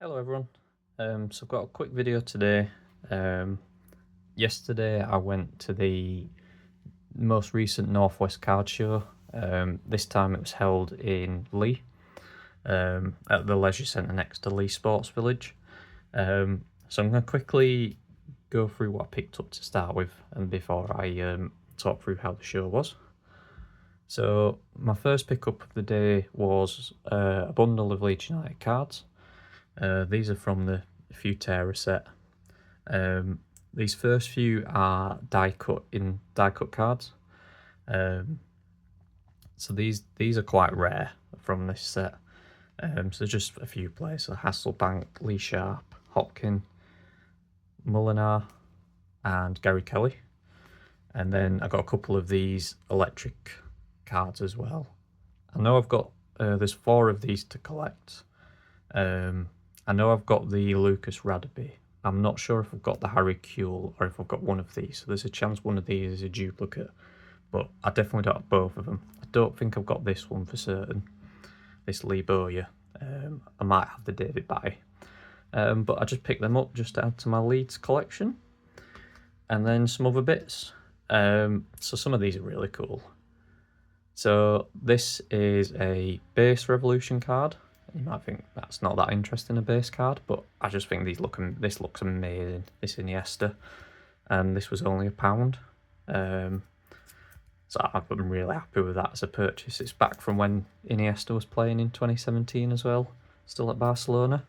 Hello everyone. So I've got a quick video today. Yesterday I went to the most recent Northwest Card Show. This time it was held in Leigh, at the leisure centre next to Leigh Sports Village. So I'm going to quickly go through what I picked up to start with, and before I talk through how the show was. So my first pickup of the day was a bundle of Leeds United cards. These are from the Futera set. These first few are die cut cards. So these are quite rare from this set. So just a few players: so Hasselbank, Lee Sharp, Hopkin, Mulliner, and Gary Kelly. And then I got a couple of these electric cards as well. I know I've got there's 4 of these to collect. I know I've got the Lucas Radebe. I'm not sure if I've got the Harry Kewell or if I've got one of these. So there's a chance one of these is a duplicate. But I definitely don't have both of them. I don't think I've got this one for certain. This Lee Bowyer. I might have the David Batty. But I just picked them up just to add to my Leeds collection. And then some other bits. So some of these are really cool. So this is a base Revolution card. You might think that's not that interesting, a base card, but I just think this looks amazing. This Iniesta, and this was only £1. So I'm really happy with that as a purchase. It's back from when Iniesta was playing in 2017 as well, still at Barcelona.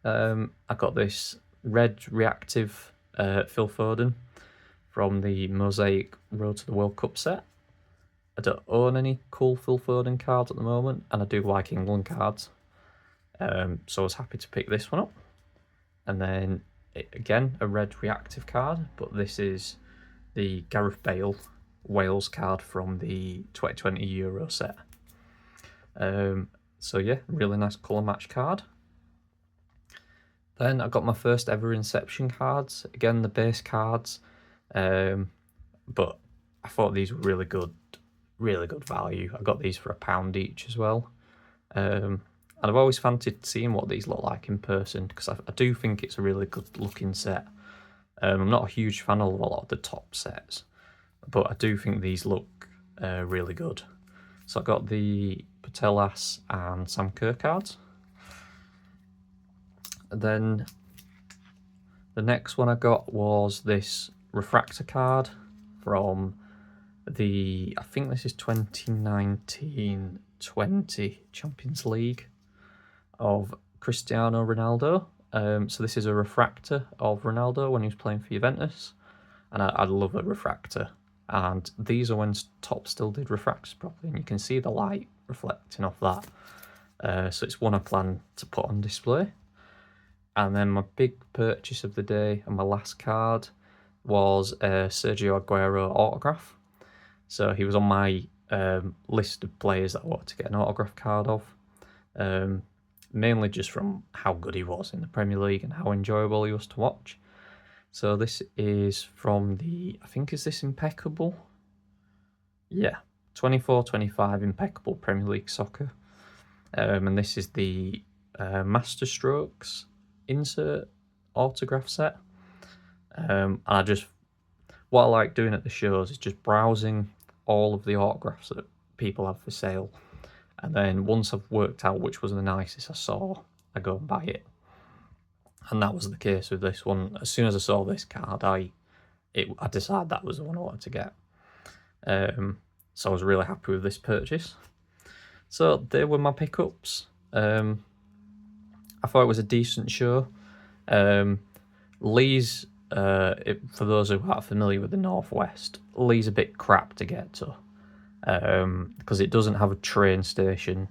I got this red reactive Phil Foden from the Mosaic Road to the World Cup set. I don't own any cool Phil Foden cards at the moment, and I do like England cards. So I was happy to pick this one up. And then, again, a red reactive card, but this is the Gareth Bale Wales card from the 2020 Euro set. So yeah, really nice colour match card. Then I got my first ever Inception cards. Again, the base cards. But I thought these were really good value. I got these for £1 each as well. And I've always fancied seeing what these look like in person, because I do think it's a really good looking set. I'm not a huge fan of a lot of the top sets, but I do think these look really good. So I got the Putellas and Sam Kerr cards. And then the next one I got was this Refractor card from I think this is 2019-20 Champions League of Cristiano Ronaldo. So this is a refractor of Ronaldo when he was playing for Juventus, and I love a refractor. And these are when Top still did refractors properly, and you can see the light reflecting off that. So it's one I plan to put on display. And then my big purchase of the day and my last card was a Sergio Aguero autograph. So he was on my list of players that I wanted to get an autograph card of. Mainly just from how good he was in the Premier League and how enjoyable he was to watch. So this is from I think is this Impeccable? Yeah, 24-25 Impeccable Premier League Soccer. And this is the Masterstrokes insert autograph set. And what I like doing at the shows is just browsing all of the autographs that people have for sale. And then once I've worked out which was the nicest I saw, I go and buy it. And that was the case with this one. As soon as I saw this card, I decided that was the one I wanted to get. So I was really happy with this purchase. So they were my pickups. I thought it was a decent show. Lee's, for those who aren't familiar with the Northwest, Lee's a bit crap to get to. Because it doesn't have a train station.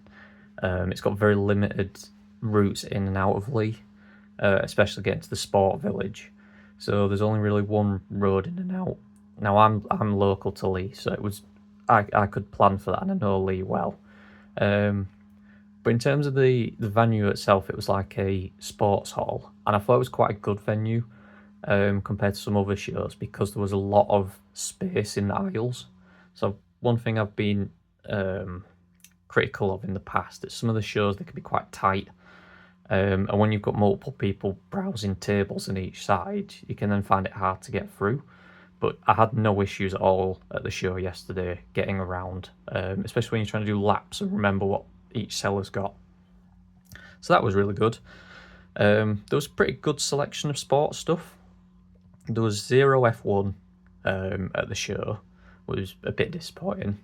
It's got very limited routes in and out of Leigh, especially getting to the sport village. So there's only really one road in and out. Now I'm local to Leigh, so I could plan for that, and I know Leigh well. But in terms of the venue itself, it was like a sports hall, and I thought it was quite a good venue compared to some other shows, because there was a lot of space in the aisles. So one thing I've been critical of in the past is some of the shows, they can be quite tight. And when you've got multiple people browsing tables on each side, you can then find it hard to get through. But I had no issues at all at the show yesterday getting around, especially when you're trying to do laps and remember what each seller's got. So that was really good. There was a pretty good selection of sports stuff. There was zero F1 at the show, which was a bit disappointing.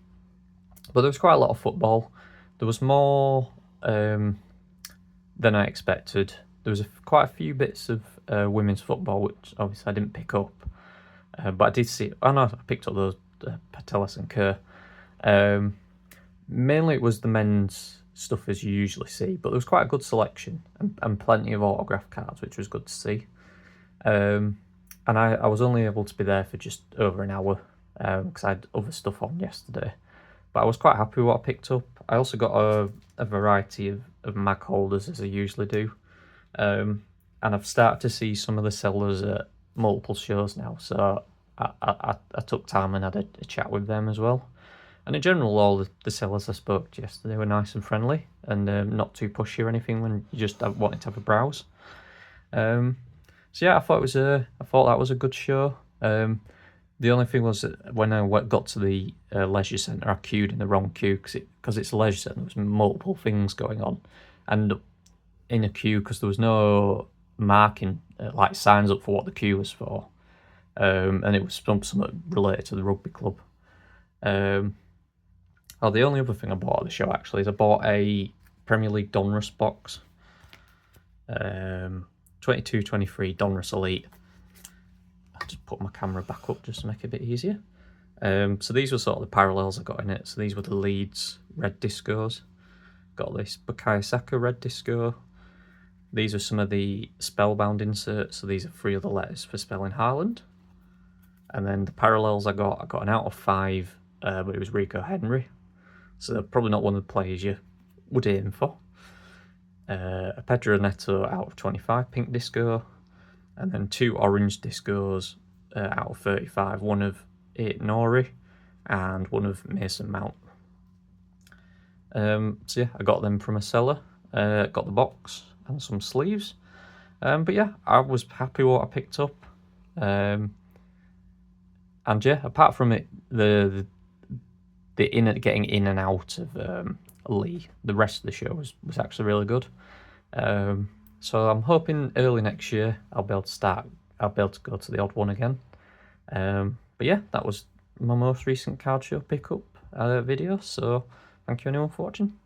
But there was quite a lot of football. There was more than I expected. There was quite a few bits of women's football, which obviously I didn't pick up. But I did see. Oh no, I picked up those Patelis and Kerr. Mainly it was the men's stuff as you usually see, but there was quite a good selection and plenty of autograph cards, which was good to see. And I was only able to be there for just over an hour because I had other stuff on yesterday. But I was quite happy with what I picked up. I also got a variety of mag holders, as I usually do. And I've started to see some of the sellers at multiple shows now, so I took time and had a chat with them as well. And in general, all the sellers I spoke to yesterday were nice and friendly and not too pushy or anything when you just wanted to have a browse. So yeah, I thought that was a good show. The only thing was that when I got to the leisure centre, I queued in the wrong queue because it's a leisure centre. There was multiple things going on, and in a queue because there was no marking like signs up for what the queue was for, and it was something related to the rugby club. The only other thing I bought at the show actually is I bought a Premier League Donruss box, 22-23 Donruss Elite. I'll just put my camera back up just to make it a bit easier. So these were sort of the parallels I got in it. So these were the Leeds red discos. Got this Bukayo Saka red disco. These are some of the Spellbound inserts. So these are 3 other letters for spelling Haaland. And then the parallels I got an out of 5, but it was Rico Henry. So they're probably not one of the players you would aim for. A Pedro Neto out of 25 pink disco. And then 2 orange discos out of 35. One of Nori and one of Mason Mount. So yeah, I got them from a seller. Got the box and some sleeves. But yeah, I was happy with what I picked up. And yeah, apart from it, the getting in and out of Lee, the rest of the show was actually really good. So I'm hoping early next year I'll be able to go to the odd one again. But yeah, that was my most recent card show pickup video. So thank you anyone for watching.